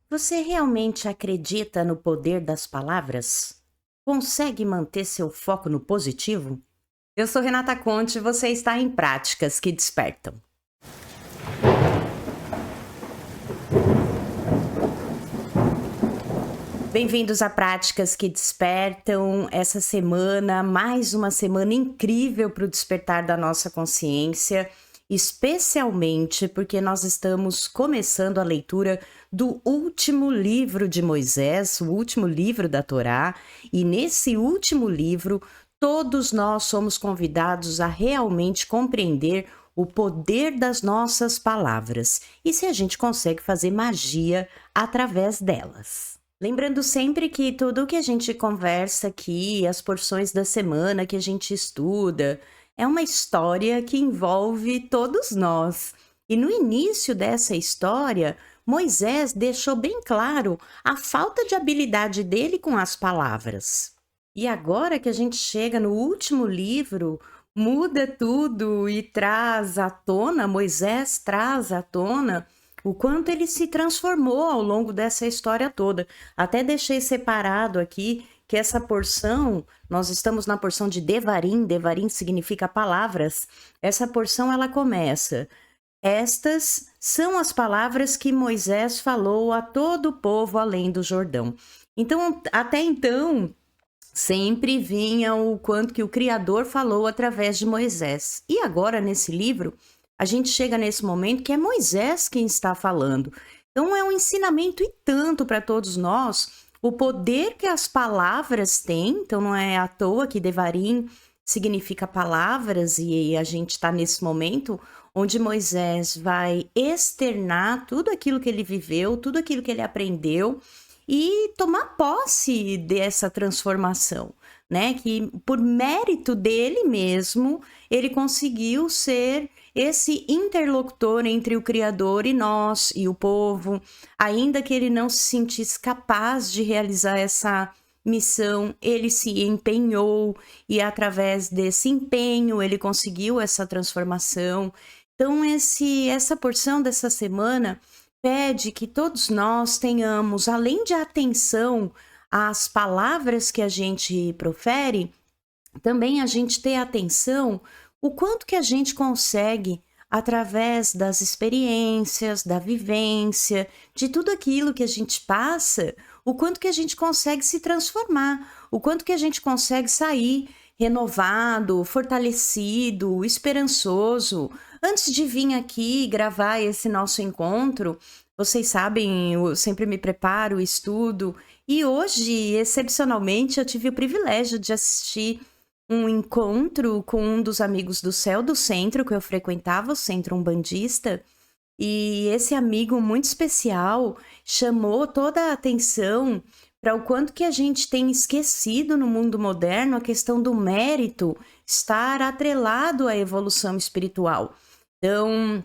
Você realmente acredita no poder das palavras? Consegue manter seu foco no positivo? Eu sou Renata Conte e você está em Práticas que Despertam. Bem-vindos a Práticas que Despertam. Essa semana, mais uma semana incrível para o despertar da nossa consciência, especialmente porque nós estamos começando a leitura do último livro de Moisés, o último livro da Torá, e nesse último livro, todos nós somos convidados a realmente compreender o poder das nossas palavras e se a gente consegue fazer magia através delas. Lembrando sempre que tudo o que a gente conversa aqui, as porções da semana que a gente estuda, é uma história que envolve todos nós. E no início dessa história, Moisés deixou bem claro a falta de habilidade dele com as palavras. E agora que a gente chega no último livro, muda tudo e traz à tona, Moisés traz à tona o quanto ele se transformou ao longo dessa história toda. Até deixei separado aqui que essa porção, nós estamos na porção de Devarim, Devarim significa palavras. Essa porção ela começa: estas são as palavras que Moisés falou a todo o povo além do Jordão. Então, até então, sempre vinha o quanto que o Criador falou através de Moisés. E agora, nesse livro, a gente chega nesse momento que é Moisés quem está falando. Então, é um ensinamento e tanto para todos nós, o poder que as palavras têm. Então, não é à toa que Devarim significa palavras, e a gente está nesse momento onde Moisés vai externar tudo aquilo que ele viveu, tudo aquilo que ele aprendeu, e tomar posse dessa transformação, né? Que por mérito dele mesmo, ele conseguiu ser esse interlocutor entre o Criador e nós, e o povo, ainda que ele não se sentisse capaz de realizar essa missão, ele se empenhou, e através desse empenho ele conseguiu essa transformação. Então, essa porção dessa semana pede que todos nós tenhamos, além de atenção às palavras que a gente profere, também a gente ter atenção o quanto que a gente consegue, através das experiências, da vivência, de tudo aquilo que a gente passa, o quanto que a gente consegue se transformar, o quanto que a gente consegue sair renovado, fortalecido, esperançoso. Antes de vir aqui gravar esse nosso encontro, vocês sabem, eu sempre me preparo, estudo, e hoje, excepcionalmente, eu tive o privilégio de assistir um encontro com um dos amigos do céu do centro, que eu frequentava, o centro umbandista, e esse amigo muito especial chamou toda a atenção para o quanto que a gente tem esquecido no mundo moderno a questão do mérito estar atrelado à evolução espiritual. Então,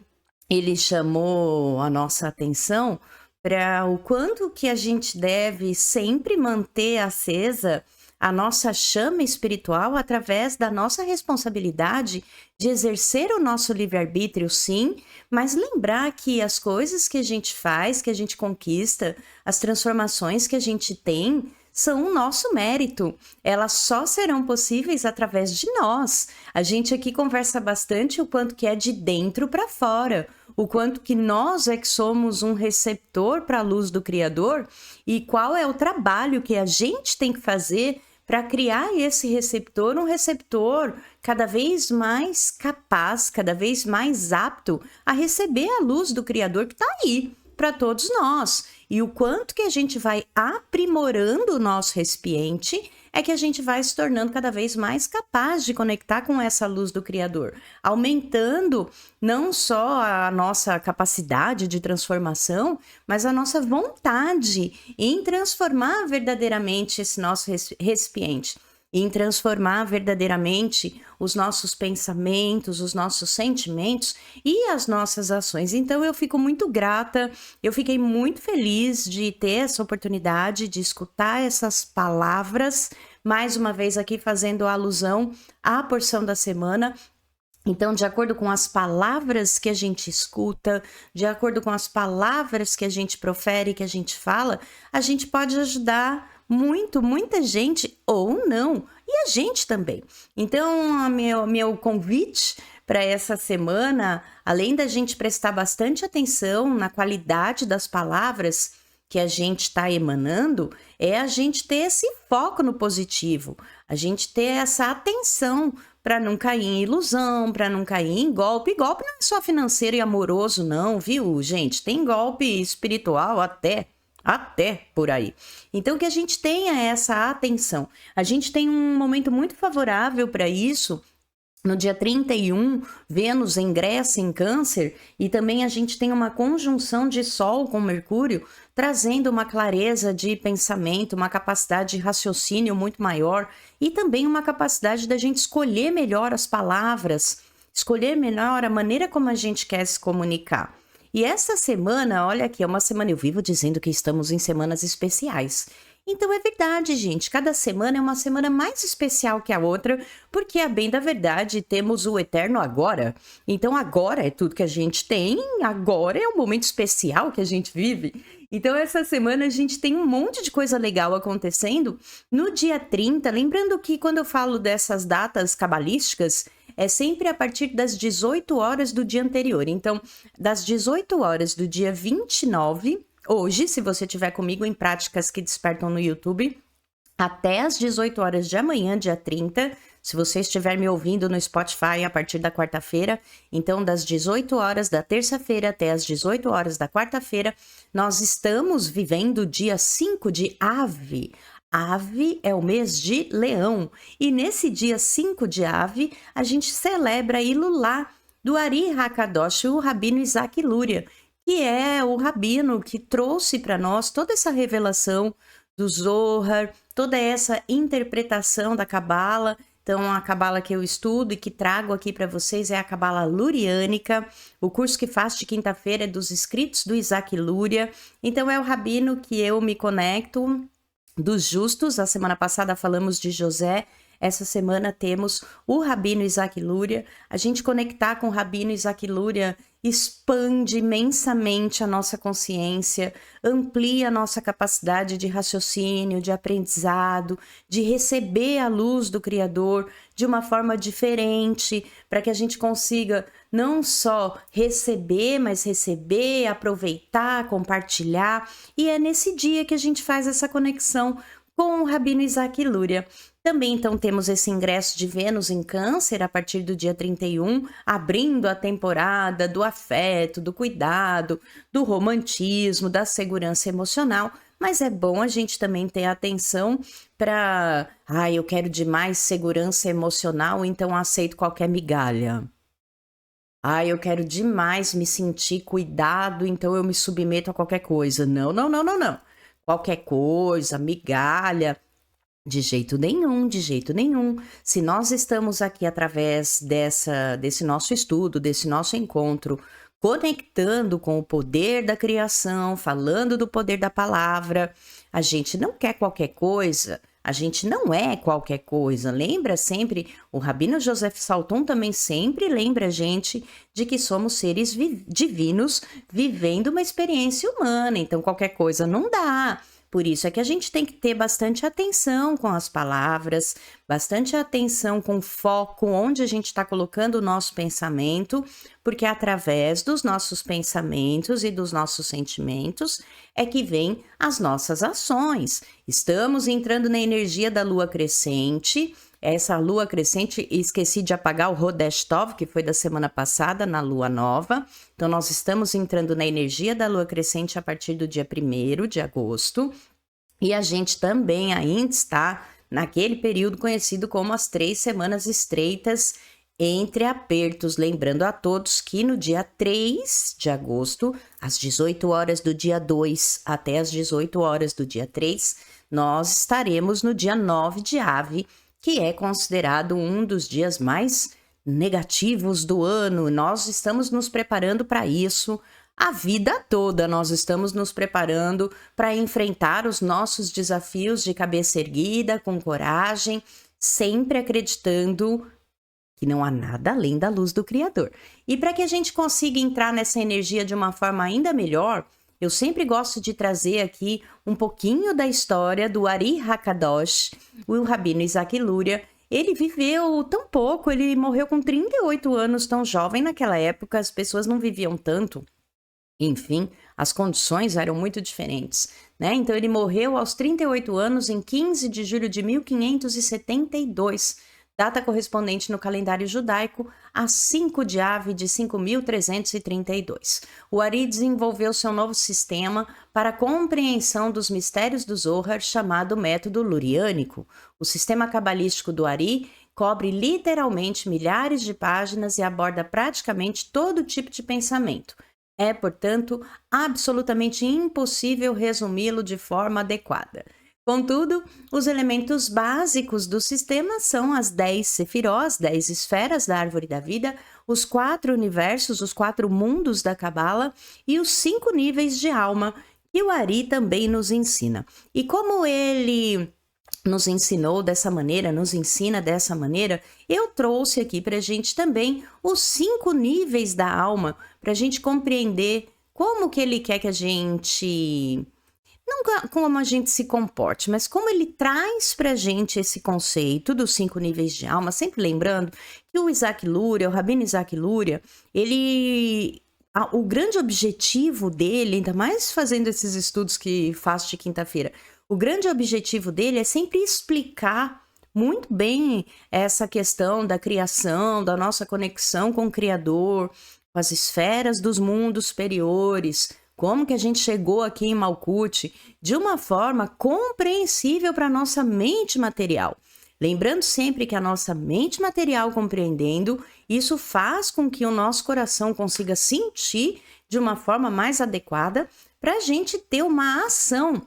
ele chamou a nossa atenção para o quanto que a gente deve sempre manter acesa a nossa chama espiritual através da nossa responsabilidade de exercer o nosso livre-arbítrio, sim, mas lembrar que as coisas que a gente faz, que a gente conquista, as transformações que a gente tem, são o nosso mérito. Elas só serão possíveis através de nós. A gente aqui conversa bastante o quanto que é de dentro para fora, o quanto que nós é que somos um receptor para a luz do Criador e qual é o trabalho que a gente tem que fazer para criar esse receptor, um receptor cada vez mais capaz, cada vez mais apto a receber a luz do Criador que está aí para todos nós. E o quanto que a gente vai aprimorando o nosso recipiente é que a gente vai se tornando cada vez mais capaz de conectar com essa luz do Criador, aumentando não só a nossa capacidade de transformação, mas a nossa vontade em transformar verdadeiramente esse nosso recipiente, em transformar verdadeiramente os nossos pensamentos, os nossos sentimentos e as nossas ações. Então eu fico muito grata, eu fiquei muito feliz de ter essa oportunidade de escutar essas palavras, mais uma vez aqui fazendo alusão à porção da semana. Então, de acordo com as palavras que a gente escuta, de acordo com as palavras que a gente profere, que a gente fala, a gente pode ajudar muita gente ou não, e a gente também. Então, meu convite para essa semana, além da gente prestar bastante atenção na qualidade das palavras que a gente está emanando, é a gente ter esse foco no positivo, a gente ter essa atenção para não cair em ilusão, para não cair em golpe. E golpe não é só financeiro e amoroso, não, viu, gente? Tem golpe espiritual até por aí. Então, que a gente tenha essa atenção. A gente tem um momento muito favorável para isso. No dia 31, Vênus ingressa em Câncer e também a gente tem uma conjunção de Sol com Mercúrio, trazendo uma clareza de pensamento, uma capacidade de raciocínio muito maior e também uma capacidade da gente escolher melhor as palavras, escolher melhor a maneira como a gente quer se comunicar. E essa semana, olha aqui, é uma semana, eu vivo dizendo que estamos em semanas especiais. Então é verdade, gente, cada semana é uma semana mais especial que a outra, porque a bem da verdade temos o eterno agora. Então agora é tudo que a gente tem, agora é um momento especial que a gente vive. Então essa semana a gente tem um monte de coisa legal acontecendo. No dia 30, lembrando que quando eu falo dessas datas cabalísticas, é sempre a partir das 18 horas do dia anterior. Então, das 18 horas do dia 29, hoje, se você estiver comigo em Práticas que Despertam no YouTube, até as 18 horas de amanhã, dia 30, se você estiver me ouvindo no Spotify a partir da quarta-feira, então das 18 horas da terça-feira até as 18 horas da quarta-feira, nós estamos vivendo o dia 5 de Ave. Ave é o mês de Leão, e nesse dia 5 de Ave, a gente celebra Ilulá do Ari Hakadosh, o Rabino Isaac Luria, que é o rabino que trouxe para nós toda essa revelação do Zohar, toda essa interpretação da Cabala. Então, a Cabala que eu estudo e que trago aqui para vocês é a Cabala Luriânica. O curso que faço de quinta-feira é dos escritos do Isaac Luria. Então, é o rabino que eu me conecto dos justos. A semana passada falamos de José. Essa semana temos o Rabino Isaac Luria. A gente conectar com o Rabino Isaac Luria expande imensamente a nossa consciência, amplia a nossa capacidade de raciocínio, de aprendizado, de receber a luz do Criador de uma forma diferente, para que a gente consiga não só receber, mas receber, aproveitar, compartilhar. E é nesse dia que a gente faz essa conexão com o Rabino Isaac Luria. Também, então, temos esse ingresso de Vênus em Câncer a partir do dia 31, abrindo a temporada do afeto, do cuidado, do romantismo, da segurança emocional. Mas é bom a gente também ter atenção para... eu quero demais segurança emocional, então aceito qualquer migalha. Eu quero demais me sentir cuidado, então eu me submeto a qualquer coisa. Não. Qualquer coisa, migalha... De jeito nenhum, de jeito nenhum. Se nós estamos aqui através desse nosso estudo, desse nosso encontro, conectando com o poder da criação, falando do poder da palavra, a gente não quer qualquer coisa, a gente não é qualquer coisa. Lembra sempre, o Rabino Joseph Salton também sempre lembra a gente de que somos seres divinos vivendo uma experiência humana, então qualquer coisa não dá. Por isso é que a gente tem que ter bastante atenção com as palavras, bastante atenção com foco onde a gente está colocando o nosso pensamento, porque através dos nossos pensamentos e dos nossos sentimentos é que vem as nossas ações. Estamos entrando na energia da lua crescente. Essa lua crescente, esqueci de apagar o Rodesh Tov, que foi da semana passada, na lua nova. Então, nós estamos entrando na energia da lua crescente a partir do dia 1º de agosto. E a gente também ainda está naquele período conhecido como as 3 semanas estreitas entre apertos. Lembrando a todos que no dia 3 de agosto, às 18 horas do dia 2 até às 18 horas do dia 3, nós estaremos no dia 9 de Ave, que é considerado um dos dias mais negativos do ano. Nós estamos nos preparando para isso. A vida toda nós estamos nos preparando para enfrentar os nossos desafios de cabeça erguida, com coragem, sempre acreditando que não há nada além da luz do Criador. E para que a gente consiga entrar nessa energia de uma forma ainda melhor, eu sempre gosto de trazer aqui um pouquinho da história do Ari Hakadosh, o Rabino Isaac Luria. Ele viveu tão pouco, ele morreu com 38 anos, tão jovem. Naquela época, as pessoas não viviam tanto. Enfim, as condições eram muito diferentes, né? Então, ele morreu aos 38 anos, em 15 de julho de 1572, data correspondente no calendário judaico a 5 de Ave de 5.332. O Ari desenvolveu seu novo sistema para a compreensão dos mistérios do Zohar, chamado método luriânico. O sistema cabalístico do Ari cobre literalmente milhares de páginas e aborda praticamente todo tipo de pensamento. É, portanto, absolutamente impossível resumi-lo de forma adequada. Contudo, os elementos básicos do sistema são as 10 sefirós, 10 esferas da árvore da vida, os 4 universos, os 4 mundos da Cabala e os 5 níveis de alma, que o Ari também nos ensina. E como ele nos ensinou dessa maneira, nos ensina dessa maneira, eu trouxe aqui para a gente também os 5 níveis da alma, para a gente compreender como que ele quer que a gente... Não como a gente se comporte, mas como ele traz para a gente esse conceito dos 5 níveis de alma, sempre lembrando que o Isaac Luria, o Rabino Isaac Luria, o grande objetivo dele, ainda mais fazendo esses estudos que faço de quinta-feira, o grande objetivo dele é sempre explicar muito bem essa questão da criação, da nossa conexão com o Criador, com as esferas dos mundos superiores, como que a gente chegou aqui em Malkuth de uma forma compreensível para a nossa mente material. Lembrando sempre que a nossa mente material compreendendo, isso faz com que o nosso coração consiga sentir de uma forma mais adequada para a gente ter uma ação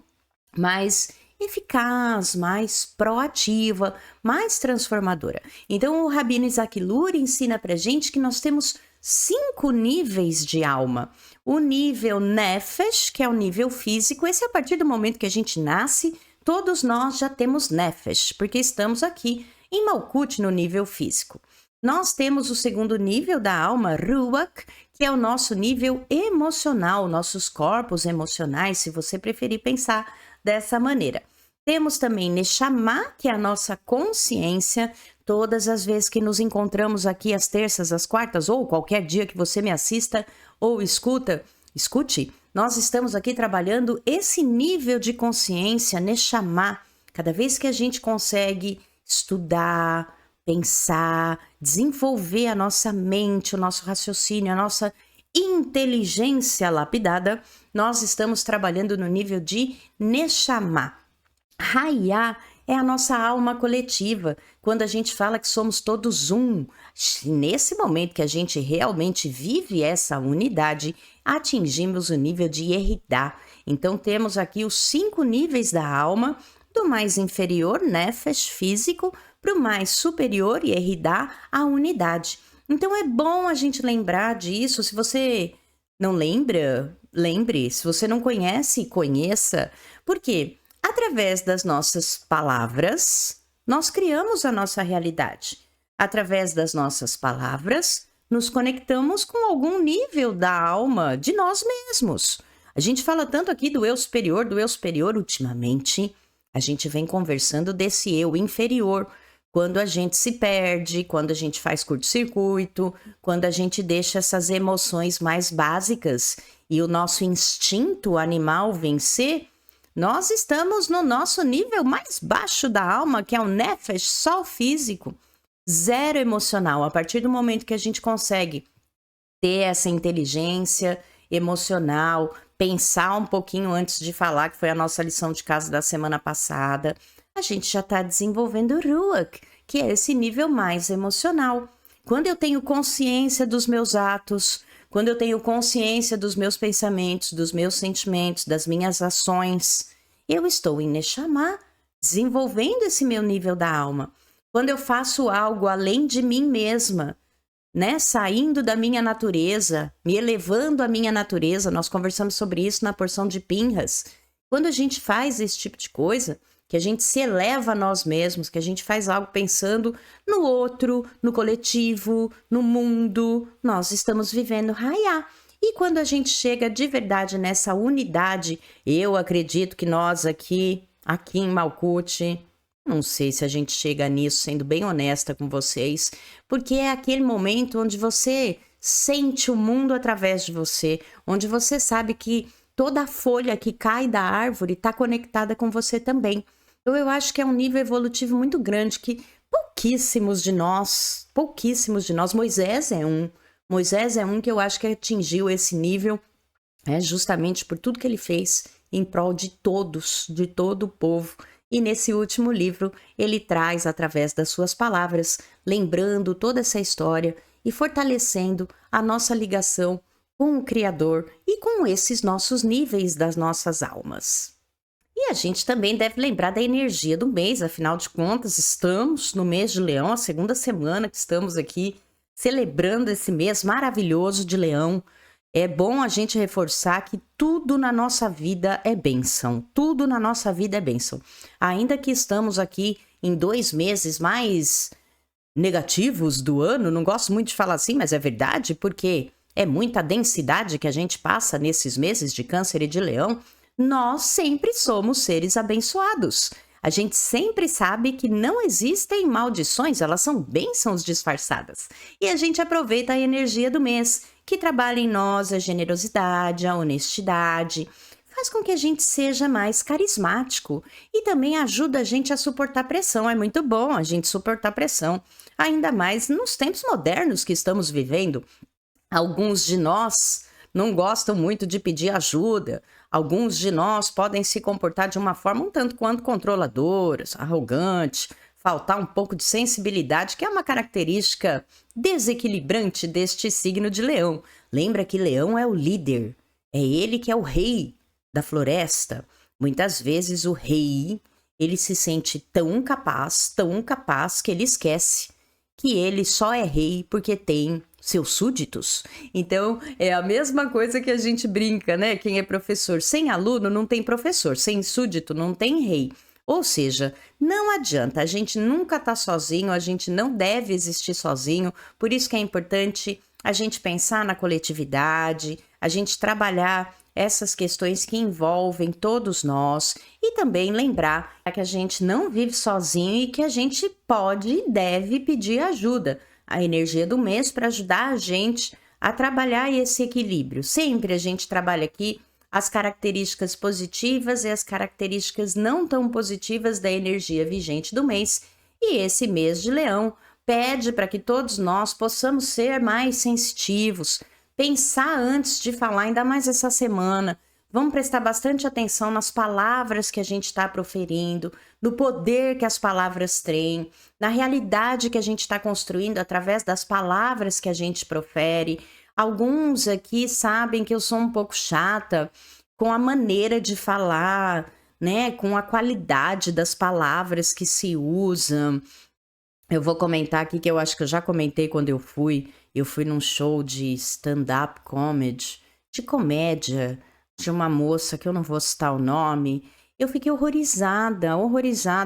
mais eficaz, mais proativa, mais transformadora. Então, o Rabino Isaac Luria ensina para a gente que nós temos 5 níveis de alma. O nível Nefesh, que é o nível físico, esse é a partir do momento que a gente nasce, todos nós já temos Nefesh, porque estamos aqui em Malkuth no nível físico. Nós temos o segundo nível da alma, Ruach, que é o nosso nível emocional, nossos corpos emocionais, se você preferir pensar dessa maneira. Temos também Neshama, que é a nossa consciência. Todas as vezes que nos encontramos aqui às terças, às quartas, ou qualquer dia que você me assista ou escute, nós estamos aqui trabalhando esse nível de consciência, Neshama. Cada vez que a gente consegue estudar, pensar, desenvolver a nossa mente, o nosso raciocínio, a nossa inteligência lapidada, nós estamos trabalhando no nível de Neshama. Hayá é a nossa alma coletiva, quando a gente fala que somos todos um. Nesse momento que a gente realmente vive essa unidade, atingimos o nível de Yeridá. Então temos aqui os 5 níveis da alma, do mais inferior, Nefesh, físico, para o mais superior, Yeridá, a unidade. Então é bom a gente lembrar disso. Se você não lembra, lembre. Se você não conhece, conheça. Por quê? Através das nossas palavras, nós criamos a nossa realidade. Através das nossas palavras, nos conectamos com algum nível da alma de nós mesmos. A gente fala tanto aqui do eu superior, ultimamente. A gente vem conversando desse eu inferior. Quando a gente se perde, quando a gente faz curto-circuito, quando a gente deixa essas emoções mais básicas e o nosso instinto animal vencer, nós estamos no nosso nível mais baixo da alma, que é o Nefesh, só o físico, zero emocional. A partir do momento que a gente consegue ter essa inteligência emocional, pensar um pouquinho antes de falar, que foi a nossa lição de casa da semana passada, a gente já está desenvolvendo o Ruach, que é esse nível mais emocional. Quando eu tenho consciência dos meus atos, quando eu tenho consciência dos meus pensamentos, dos meus sentimentos, das minhas ações, eu estou em Neshama, desenvolvendo esse meu nível da alma. Quando eu faço algo além de mim mesma, né, saindo da minha natureza, me elevando à minha natureza, nós conversamos sobre isso na porção de Pinhas. Quando a gente faz esse tipo de coisa, que a gente se eleva a nós mesmos, que a gente faz algo pensando no outro, no coletivo, no mundo. Nós estamos vivendo Raiá. E quando a gente chega de verdade nessa unidade, eu acredito que nós aqui em Malkuth, não sei se a gente chega nisso, sendo bem honesta com vocês, porque é aquele momento onde você sente o mundo através de você, onde você sabe que toda a folha que cai da árvore está conectada com você também. Então eu acho que é um nível evolutivo muito grande que pouquíssimos de nós, Moisés é um que eu acho que atingiu esse nível, justamente por tudo que ele fez em prol de todos, de todo o povo. E nesse último livro, ele traz, através das suas palavras, lembrando toda essa história e fortalecendo a nossa ligação com o Criador e com esses nossos níveis das nossas almas. E a gente também deve lembrar da energia do mês, afinal de contas, estamos no mês de Leão, a segunda semana que estamos aqui celebrando esse mês maravilhoso de Leão. É bom a gente reforçar que tudo na nossa vida é bênção. Tudo na nossa vida é bênção. Ainda que estamos aqui em 2 meses mais negativos do ano, não gosto muito de falar assim, mas é verdade, porque é muita densidade que a gente passa nesses meses de Câncer e de Leão. Nós sempre somos seres abençoados. A gente sempre sabe que não existem maldições, elas são bênçãos disfarçadas. E a gente aproveita a energia do mês, que trabalha em nós a generosidade, a honestidade, faz com que a gente seja mais carismático e também ajuda a gente a suportar pressão. É muito bom a gente suportar pressão, ainda mais nos tempos modernos que estamos vivendo. Alguns de nós não gostam muito de pedir ajuda. Alguns de nós podem se comportar de uma forma um tanto quanto controladoras, arrogante, faltar um pouco de sensibilidade, que é uma característica desequilibrante deste signo de Leão. Lembra que Leão é o líder, é ele que é o rei da floresta. Muitas vezes o rei, ele se sente tão capaz que ele esquece que ele só é rei porque tem seus súditos. Então, é a mesma coisa que a gente brinca, né? Quem é professor sem aluno não tem professor, sem súdito não tem rei. Ou seja, não adianta, a gente nunca tá sozinho, a gente não deve existir sozinho, por isso que é importante a gente pensar na coletividade, a gente trabalhar essas questões que envolvem todos nós e também lembrar que a gente não vive sozinho e que a gente pode e deve pedir ajuda. A energia do mês para ajudar a gente a trabalhar esse equilíbrio. Sempre a gente trabalha aqui as características positivas e as características não tão positivas da energia vigente do mês. E esse mês de Leão pede para que todos nós possamos ser mais sensitivos, pensar antes de falar, ainda mais essa semana. Vamos prestar bastante atenção nas palavras que a gente está proferindo, no poder que as palavras têm, na realidade que a gente está construindo através das palavras que a gente profere. Alguns aqui sabem que eu sou um pouco chata com a maneira de falar, né? Com a qualidade das palavras que se usam. Eu vou comentar aqui que eu acho que eu já comentei quando eu fui num show de stand-up comedy, de comédia, de uma moça que eu não vou citar o nome. Eu fiquei horrorizada.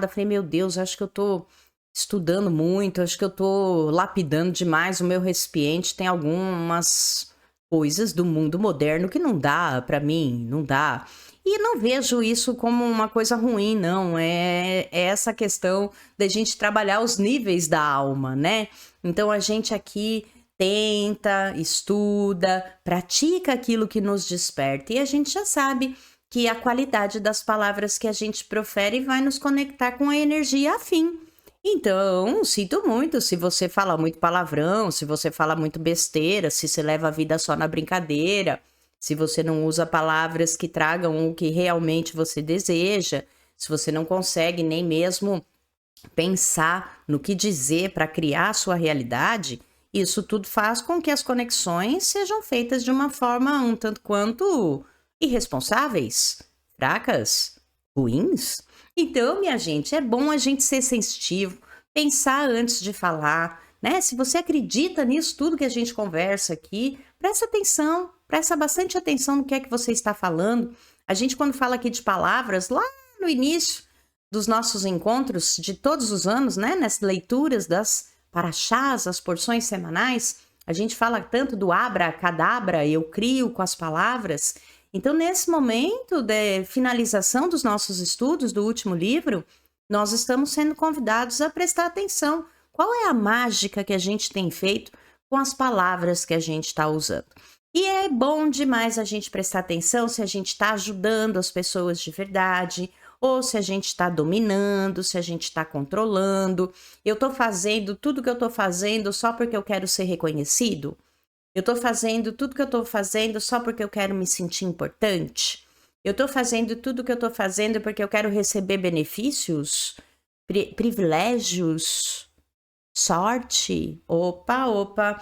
Falei, meu Deus, acho que eu tô estudando muito, acho que eu tô lapidando demais o meu recipiente. Tem algumas coisas do mundo moderno que não dá pra mim, não dá. E não vejo isso como uma coisa ruim, não. É essa questão da gente trabalhar os níveis da alma, né? Então a gente aqui tenta, estuda, pratica aquilo que nos desperta. E a gente já sabe que a qualidade das palavras que a gente profere vai nos conectar com a energia afim. Então, sinto muito se você fala muito palavrão, se você fala muito besteira, se você leva a vida só na brincadeira, se você não usa palavras que tragam o que realmente você deseja, se você não consegue nem mesmo pensar no que dizer para criar a sua realidade. Isso tudo faz com que as conexões sejam feitas de uma forma um tanto quanto irresponsáveis, fracas, ruins. Então, minha gente, é bom a gente ser sensitivo, pensar antes de falar, né? Se você acredita nisso tudo que a gente conversa aqui, presta atenção, presta bastante atenção no que é que você está falando. A gente, quando fala aqui de palavras, lá no início, dos nossos encontros de todos os anos, né? Nas leituras das paraxás, as porções semanais, a gente fala tanto do abracadabra, eu crio com as palavras. Então, nesse momento de finalização dos nossos estudos do último livro, nós estamos sendo convidados a prestar atenção. Qual é a mágica que a gente tem feito com as palavras que a gente está usando? E é bom demais a gente prestar atenção se a gente está ajudando as pessoas de verdade, ou se a gente está dominando, se a gente está controlando. Eu estou fazendo tudo que eu estou fazendo só porque eu quero ser reconhecido? Eu estou fazendo tudo que eu estou fazendo só porque eu quero me sentir importante? Eu estou fazendo tudo que eu estou fazendo porque eu quero receber benefícios, privilégios, sorte? Opa!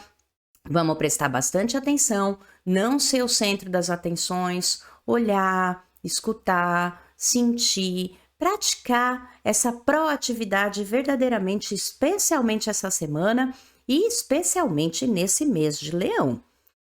Vamos prestar bastante atenção, não ser o centro das atenções, olhar, escutar, sentir, praticar essa proatividade verdadeiramente, especialmente essa semana e especialmente nesse mês de Leão.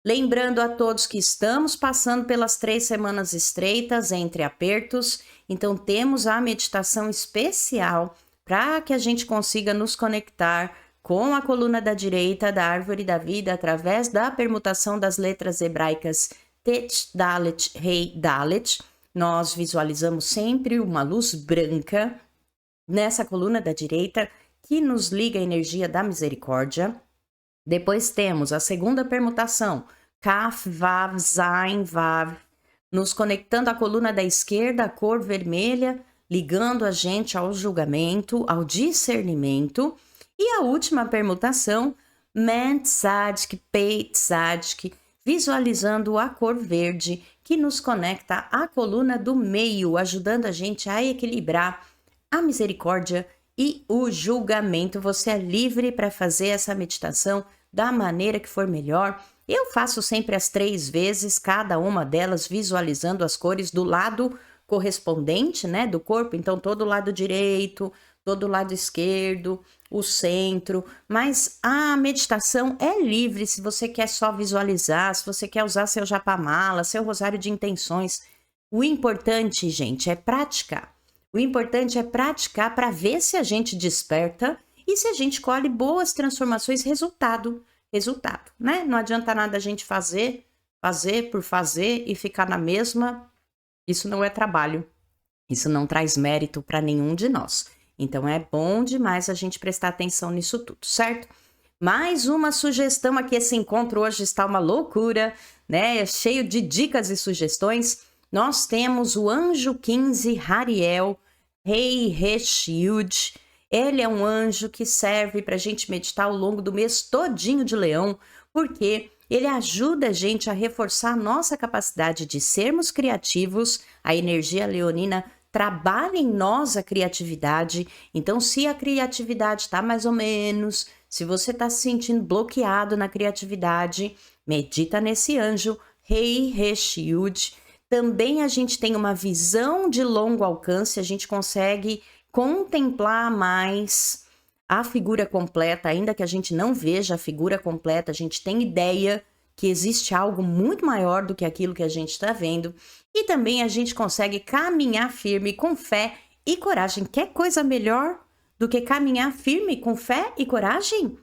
Lembrando a todos que estamos passando pelas 3 semanas estreitas entre apertos, então temos a meditação especial para que a gente consiga nos conectar com a coluna da direita da árvore da vida através da permutação das letras hebraicas Tet, Dalet, Rei, Dalet. Nós visualizamos sempre uma luz branca nessa coluna da direita que nos liga à energia da misericórdia. Depois temos a segunda permutação, Kaf, Vav, Zain, Vav, nos conectando à coluna da esquerda, a cor vermelha, ligando a gente ao julgamento, ao discernimento. E a última permutação, Men, Tzadik, Pei, Tzadik, visualizando a cor verde, que nos conecta à coluna do meio, ajudando a gente a equilibrar a misericórdia e o julgamento. Você é livre para fazer essa meditação da maneira que for melhor. Eu faço sempre as 3 vezes, cada uma delas visualizando as cores do lado correspondente, né, do corpo. Então, todo o lado direito, todo o lado esquerdo, o centro. Mas a meditação é livre se você quer só visualizar, se você quer usar seu japamala, seu rosário de intenções. O importante, gente, é praticar. O importante é praticar para ver se a gente desperta e se a gente colhe boas transformações, resultado, né? Não adianta nada a gente fazer por fazer e ficar na mesma. Isso não é trabalho. Isso não traz mérito para nenhum de nós. Então é bom demais a gente prestar atenção nisso tudo, certo? Mais uma sugestão aqui, esse encontro hoje está uma loucura, né? É cheio de dicas e sugestões. Nós temos o anjo 15, Hariel, Rei Reshiud. Ele é um anjo que serve para a gente meditar ao longo do mês todinho de Leão, porque ele ajuda a gente a reforçar a nossa capacidade de sermos criativos. A energia leonina trabalha em nós a criatividade. Então, se a criatividade está mais ou menos, se você está se sentindo bloqueado na criatividade, medita nesse anjo, Rei Reshiud. Também a gente tem uma visão de longo alcance, a gente consegue contemplar mais a figura completa, ainda que a gente não veja a figura completa, a gente tem ideia que existe algo muito maior do que aquilo que a gente está vendo. E também a gente consegue caminhar firme com fé e coragem. Quer coisa melhor do que caminhar firme com fé e coragem?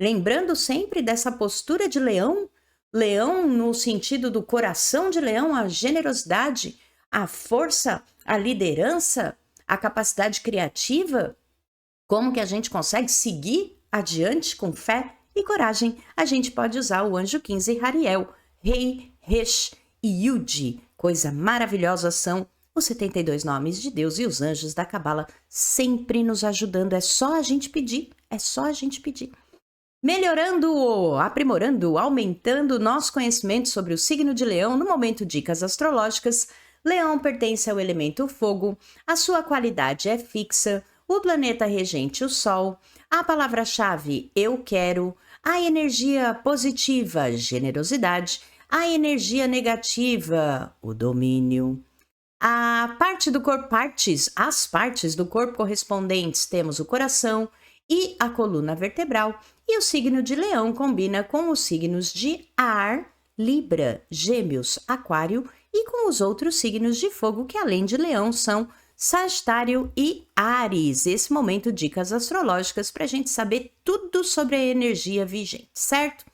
Lembrando sempre dessa postura de leão. Leão no sentido do coração de leão, a generosidade, a força, a liderança, a capacidade criativa. Como que a gente consegue seguir adiante com fé e coragem? A gente pode usar o anjo 15 Hariel, Rei, Resh e Yud. Coisa maravilhosa são os 72 nomes de Deus e os anjos da Cabala sempre nos ajudando. É só a gente pedir, Melhorando, aprimorando, aumentando o nosso conhecimento sobre o signo de Leão no momento Dicas Astrológicas. Leão pertence ao elemento fogo, a sua qualidade é fixa, o planeta regente o Sol, a palavra-chave eu quero, a energia positiva, generosidade, a energia negativa, o domínio. A parte do corpo, as partes do corpo correspondentes, temos o coração e a coluna vertebral. E o signo de Leão combina com os signos de ar, Libra, Gêmeos, Aquário e com os outros signos de fogo que além de Leão são Sagitário e Áries. Esse momento, dicas astrológicas para a gente saber tudo sobre a energia vigente, certo?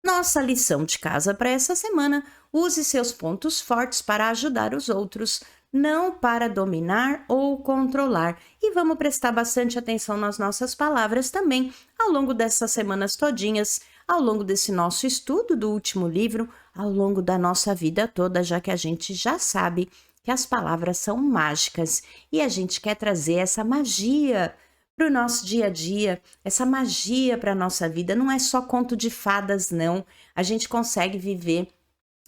Nossa lição de casa para essa semana: use seus pontos fortes para ajudar os outros, não para dominar ou controlar. E vamos prestar bastante atenção nas nossas palavras também ao longo dessas semanas todinhas, ao longo desse nosso estudo do último livro, ao longo da nossa vida toda, já que a gente já sabe que as palavras são mágicas e a gente quer trazer essa magia para o nosso dia a dia, essa magia para a nossa vida. Não é só conto de fadas, não. A gente consegue viver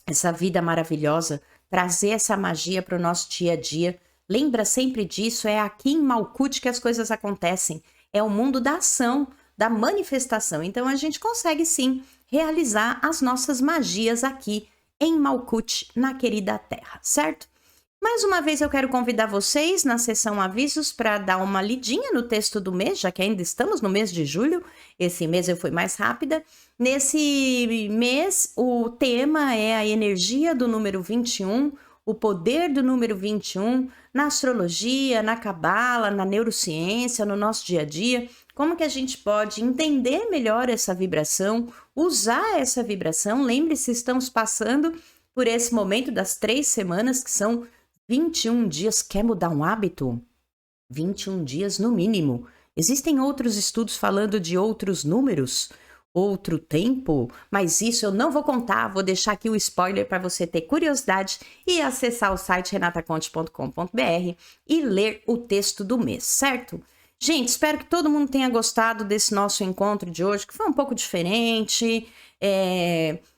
essa vida maravilhosa, trazer essa magia para o nosso dia a dia. Lembra sempre disso, é aqui em Malkuth que as coisas acontecem. É o mundo da ação, da manifestação. Então a gente consegue sim realizar as nossas magias aqui em Malkuth, na querida Terra, certo? Mais uma vez eu quero convidar vocês na seção avisos para dar uma lidinha no texto do mês, já que ainda estamos no mês de julho. Esse mês eu fui mais rápida. Nesse mês o tema é a energia do número 21, o poder do número 21, na astrologia, na cabala, na neurociência, no nosso dia a dia. Como que a gente pode entender melhor essa vibração, usar essa vibração? Lembre-se, estamos passando por esse momento das 3 semanas, que são 21 dias. Quer mudar um hábito? 21 dias no mínimo. Existem outros estudos falando de outros números, outro tempo, mas isso eu não vou contar, vou deixar aqui o spoiler para você ter curiosidade e acessar o site renataconte.com.br e ler o texto do mês, certo? Gente, espero que todo mundo tenha gostado desse nosso encontro de hoje, que foi um pouco diferente.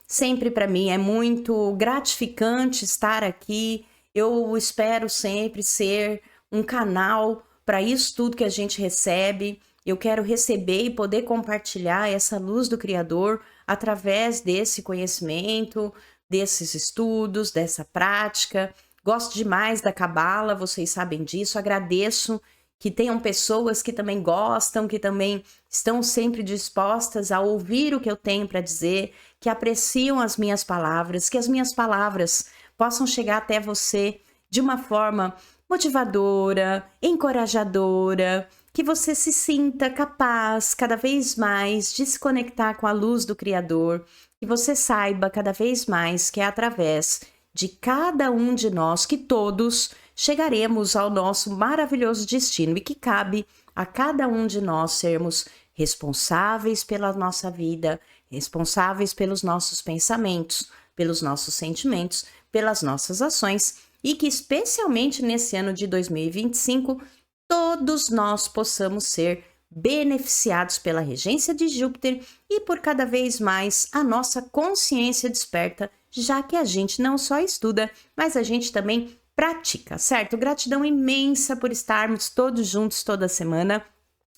Sempre para mim é muito gratificante estar aqui. Eu espero sempre ser um canal para isso tudo que a gente recebe. Eu quero receber e poder compartilhar essa luz do Criador através desse conhecimento, desses estudos, dessa prática. Gosto demais da cabala, vocês sabem disso. Agradeço que tenham pessoas que também gostam, que também estão sempre dispostas a ouvir o que eu tenho para dizer, que apreciam as minhas palavras, que as minhas palavras possam chegar até você de uma forma motivadora, encorajadora, que você se sinta capaz cada vez mais de se conectar com a luz do Criador, que você saiba cada vez mais que é através de cada um de nós que todos chegaremos ao nosso maravilhoso destino e que cabe a cada um de nós sermos responsáveis pela nossa vida, responsáveis pelos nossos pensamentos, pelos nossos sentimentos, pelas nossas ações e que especialmente nesse ano de 2025 todos nós possamos ser beneficiados pela regência de Júpiter e por cada vez mais a nossa consciência desperta, já que a gente não só estuda, mas a gente também pratica, certo? Gratidão imensa por estarmos todos juntos toda semana.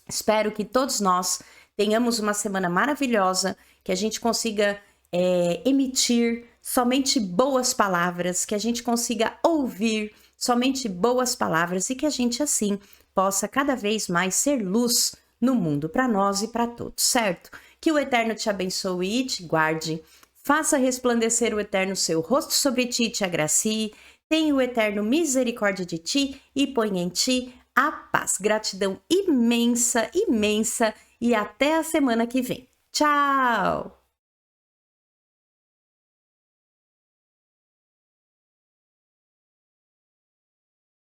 Espero que todos nós tenhamos uma semana maravilhosa, que a gente consiga emitir somente boas palavras, que a gente consiga ouvir somente boas palavras e que a gente assim possa cada vez mais ser luz no mundo para nós e para todos, certo? Que o Eterno te abençoe e te guarde, faça resplandecer o Eterno seu rosto sobre ti e te agracie, tenha o Eterno misericórdia de ti e põe em ti a paz. Gratidão imensa, imensa e até a semana que vem. Tchau!